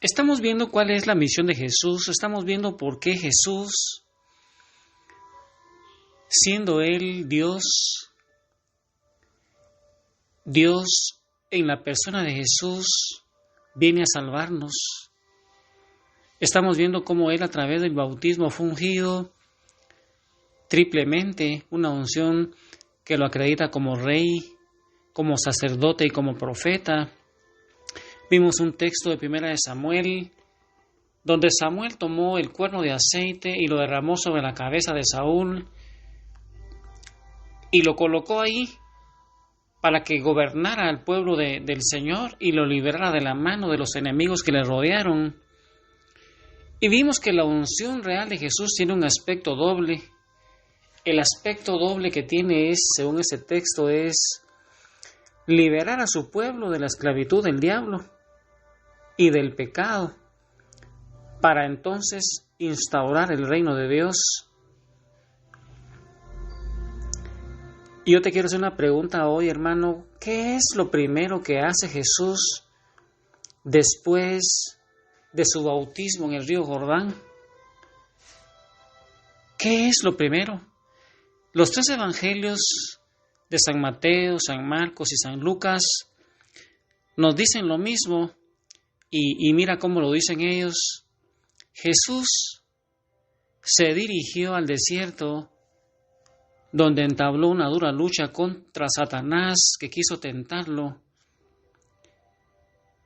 Estamos viendo cuál es la misión de Jesús, estamos viendo por qué Jesús, siendo Él Dios en la persona de Jesús, viene a salvarnos. Estamos viendo cómo Él a través del bautismo fue ungido triplemente, una unción que lo acredita como rey, como sacerdote y como profeta. Vimos un texto de 1 de Samuel, donde Samuel tomó el cuerno de aceite y lo derramó sobre la cabeza de Saúl y lo colocó ahí para que gobernara al pueblo del Señor y lo liberara de la mano de los enemigos que le rodearon. Y vimos que la unción real de Jesús tiene un aspecto doble. El aspecto doble que tiene es, según ese texto, es liberar a su pueblo de la esclavitud del diablo y del pecado, para entonces instaurar el reino de Dios. Y yo te quiero hacer una pregunta hoy, hermano. ¿Qué es lo primero que hace Jesús después de su bautismo en el río Jordán? ¿Qué es lo primero? Los tres evangelios de San Mateo, San Marcos y San Lucas nos dicen lo mismo y mira cómo lo dicen ellos. Jesús se dirigió al desierto donde entabló una dura lucha contra Satanás que quiso tentarlo.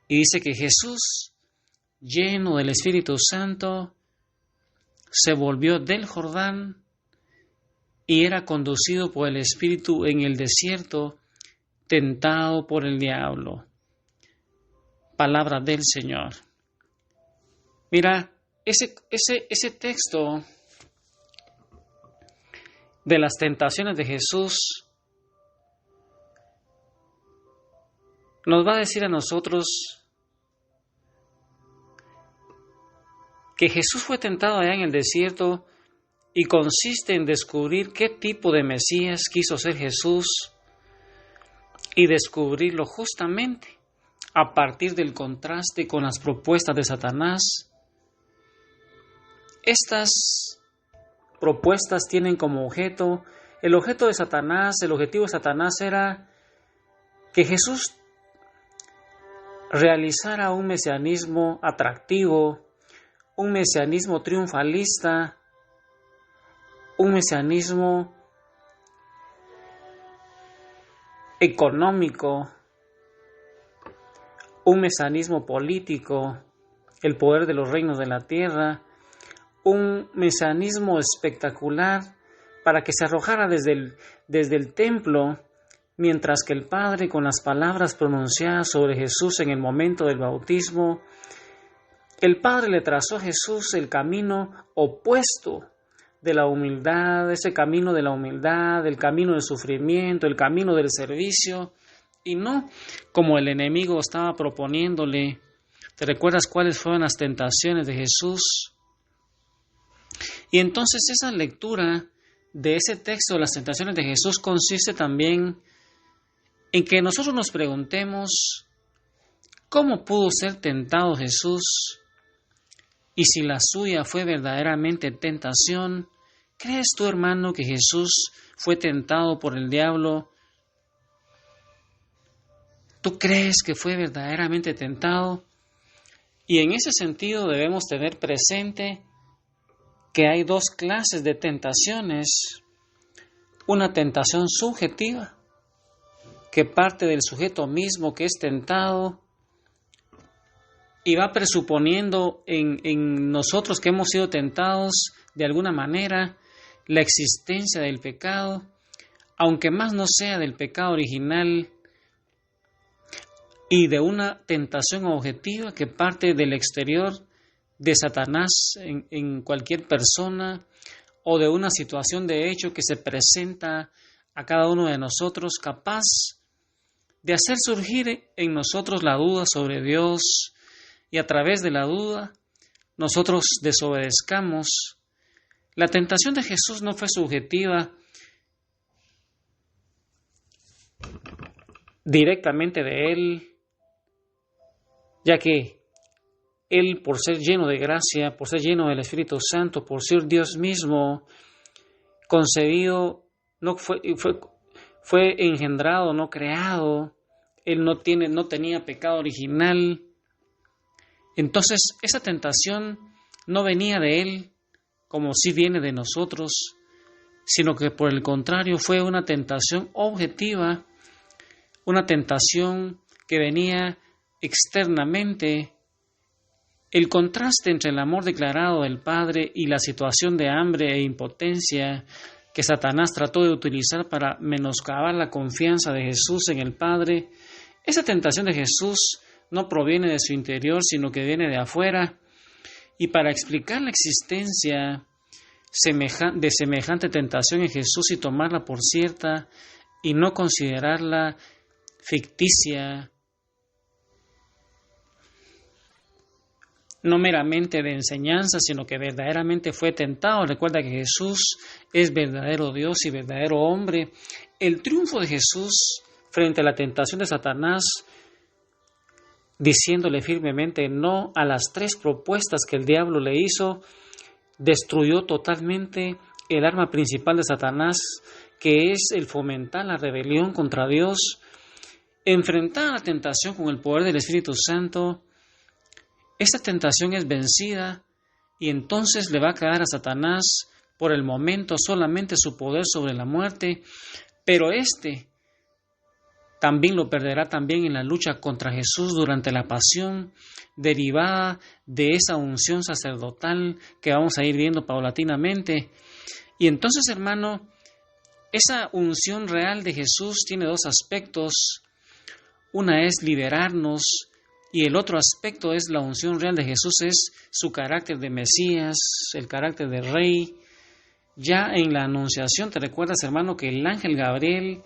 Y dice que Jesús, lleno del Espíritu Santo, se volvió del Jordán y era conducido por el Espíritu en el desierto, tentado por el diablo. Palabra del Señor. Mira, ese texto de las tentaciones de Jesús nos va a decir a nosotros que Jesús fue tentado allá en el desierto y consiste en descubrir qué tipo de Mesías quiso ser Jesús y descubrirlo justamente a partir del contraste con las propuestas de Satanás. Estas propuestas tienen como objeto, el objetivo de Satanás era que Jesús realizara un mesianismo atractivo, un mesianismo triunfalista, un mesianismo económico, un mesianismo político, el poder de los reinos de la tierra, un mesianismo espectacular para que se arrojara desde el templo, mientras que el Padre, con las palabras pronunciadas sobre Jesús en el momento del bautismo, el Padre le trazó a Jesús el camino opuesto de la humildad, ese camino de la humildad, el camino del sufrimiento, el camino del servicio, y no como el enemigo estaba proponiéndole. ¿Te recuerdas cuáles fueron las tentaciones de Jesús? Y entonces esa lectura de ese texto de las tentaciones de Jesús consiste también en que nosotros nos preguntemos ¿cómo pudo ser tentado Jesús? Y si la suya fue verdaderamente tentación, ¿crees tú, hermano, que Jesús fue tentado por el diablo? ¿Tú crees que fue verdaderamente tentado? Y en ese sentido debemos tener presente que hay dos clases de tentaciones. Una tentación subjetiva, que parte del sujeto mismo que es tentado y va presuponiendo en nosotros que hemos sido tentados de alguna manera la existencia del pecado, aunque más no sea del pecado original, y de una tentación objetiva que parte del exterior de Satanás en cualquier persona o de una situación de hecho que se presenta a cada uno de nosotros, capaz de hacer surgir en nosotros la duda sobre Dios, y a través de la duda nosotros desobedezcamos. La tentación de Jesús no fue subjetiva directamente de Él, ya que Él, por ser lleno de gracia, por ser lleno del Espíritu Santo, por ser Dios mismo, concebido, fue engendrado, no creado. Él no tenía pecado original. Entonces, esa tentación no venía de Él, como sí viene de nosotros, sino que por el contrario fue una tentación objetiva, una tentación que venía externamente. El contraste entre el amor declarado del Padre y la situación de hambre e impotencia que Satanás trató de utilizar para menoscabar la confianza de Jesús en el Padre, esa tentación de Jesús no proviene de su interior, sino que viene de afuera. Y para explicar la existencia de semejante tentación en Jesús y tomarla por cierta y no considerarla ficticia, no meramente de enseñanza, sino que verdaderamente fue tentado. Recuerda que Jesús es verdadero Dios y verdadero hombre. El triunfo de Jesús frente a la tentación de Satanás, diciéndole firmemente no a las 3 propuestas que el diablo le hizo, destruyó totalmente el arma principal de Satanás, que es el fomentar la rebelión contra Dios. Enfrentar la tentación con el poder del Espíritu Santo, esta tentación es vencida y entonces le va a quedar a Satanás por el momento solamente su poder sobre la muerte, pero también lo perderá también en la lucha contra Jesús durante la pasión, derivada de esa unción sacerdotal que vamos a ir viendo paulatinamente. Y entonces, hermano, esa unción real de Jesús tiene 2 aspectos. Una es liberarnos y el otro aspecto es la unción real de Jesús, es su carácter de Mesías, el carácter de Rey. Ya en la Anunciación, ¿te recuerdas, hermano, que el ángel Gabriel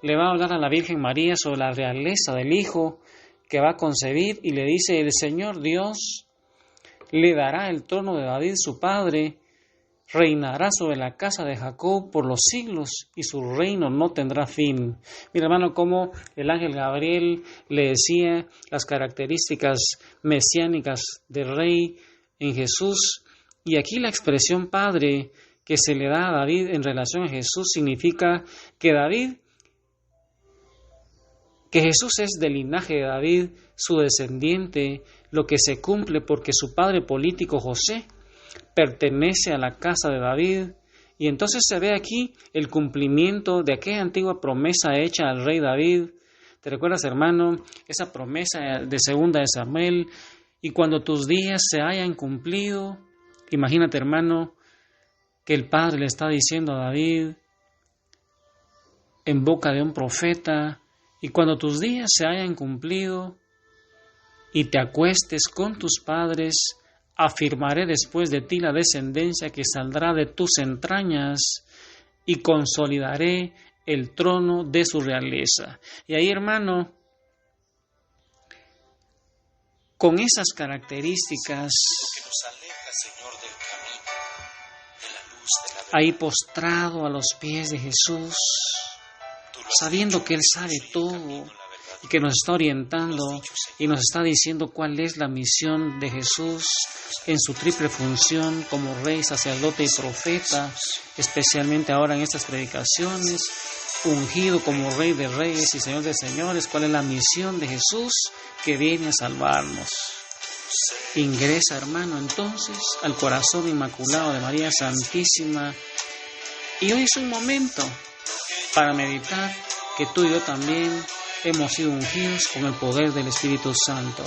le va a hablar a la Virgen María sobre la realeza del Hijo que va a concebir y le dice: el Señor Dios le dará el trono de David su padre, reinará sobre la casa de Jacob por los siglos y su reino no tendrá fin. Mira, hermano, cómo el ángel Gabriel le decía las características mesiánicas del Rey en Jesús, y aquí la expresión Padre que se le da a David en relación a Jesús significa que Jesús es del linaje de David, su descendiente, lo que se cumple porque su padre político José pertenece a la casa de David. Y entonces se ve aquí el cumplimiento de aquella antigua promesa hecha al rey David. ¿Te recuerdas, hermano, esa promesa de 2 de Samuel? Y cuando tus días se hayan cumplido, imagínate, hermano, que el padre le está diciendo a David en boca de un profeta: y cuando tus días se hayan cumplido y te acuestes con tus padres, afirmaré después de ti la descendencia que saldrá de tus entrañas y consolidaré el trono de su realeza. Y ahí, hermano, con esas características, ahí postrado a los pies de Jesús, sabiendo que Él sabe todo y que nos está orientando y nos está diciendo cuál es la misión de Jesús en su triple función como Rey, sacerdote y profeta, especialmente ahora en estas predicaciones, ungido como Rey de Reyes y Señor de Señores. ¿Cuál es la misión de Jesús? Que viene a salvarnos. Ingresa, hermano, entonces al corazón inmaculado de María Santísima, y hoy es un momento para meditar que tú y yo también hemos sido ungidos con el poder del Espíritu Santo.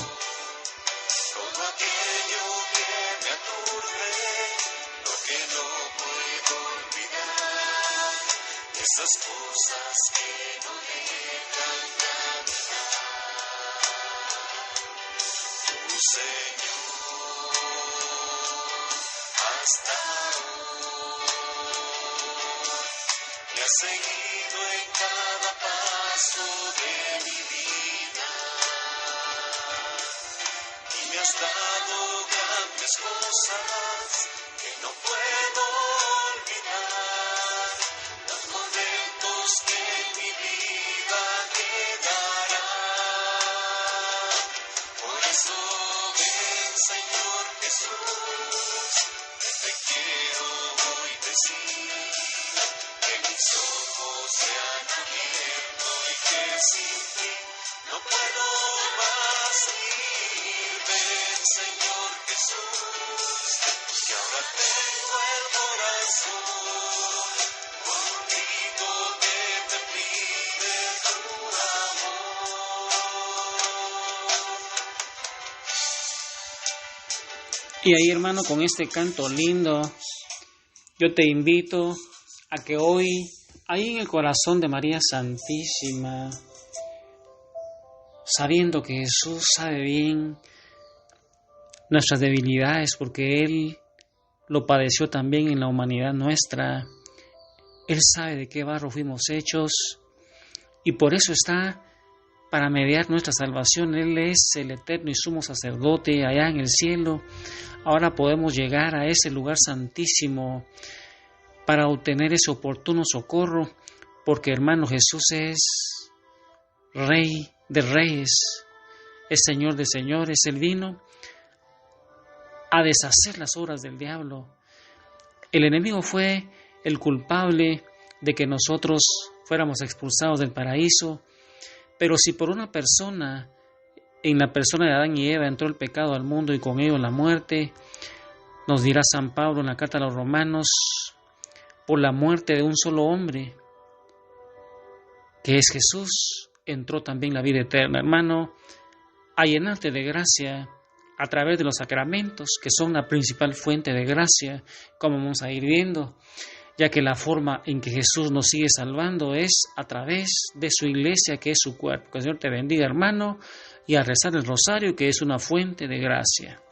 Seguido en cada paso de mi vida y me has dado grandes cosas que no puedo olvidar, los momentos que en mi vida quedarán. Por eso ven, Señor Jesús, te quiero hoy decir que mis ojos se han abierto y que sin ti no puedo más vivir. Ven, Señor Jesús, que ahora tengo el corazón contigo que te pide tu amor. Y ahí, hermano, con este canto lindo, yo te invito a que hoy, ahí en el corazón de María Santísima, sabiendo que Jesús sabe bien nuestras debilidades, porque Él lo padeció también en la humanidad nuestra, Él sabe de qué barro fuimos hechos, y por eso está para mediar nuestra salvación. Él es el eterno y sumo sacerdote allá en el cielo. Ahora podemos llegar a ese lugar santísimo para obtener ese oportuno socorro, porque, hermano, Jesús es Rey de reyes, es Señor de señores. Él vino a deshacer las obras del diablo. El enemigo fue el culpable de que nosotros fuéramos expulsados del paraíso, pero si por una persona, en la persona de Adán y Eva, entró el pecado al mundo y con ello la muerte, nos dirá San Pablo en la carta a los Romanos, por la muerte de un solo hombre, que es Jesús, entró también la vida eterna. Hermano, a llenarte de gracia a través de los sacramentos, que son la principal fuente de gracia, como vamos a ir viendo, ya que la forma en que Jesús nos sigue salvando es a través de su iglesia, que es su cuerpo. Que el Señor te bendiga, hermano, y a rezar el rosario, que es una fuente de gracia.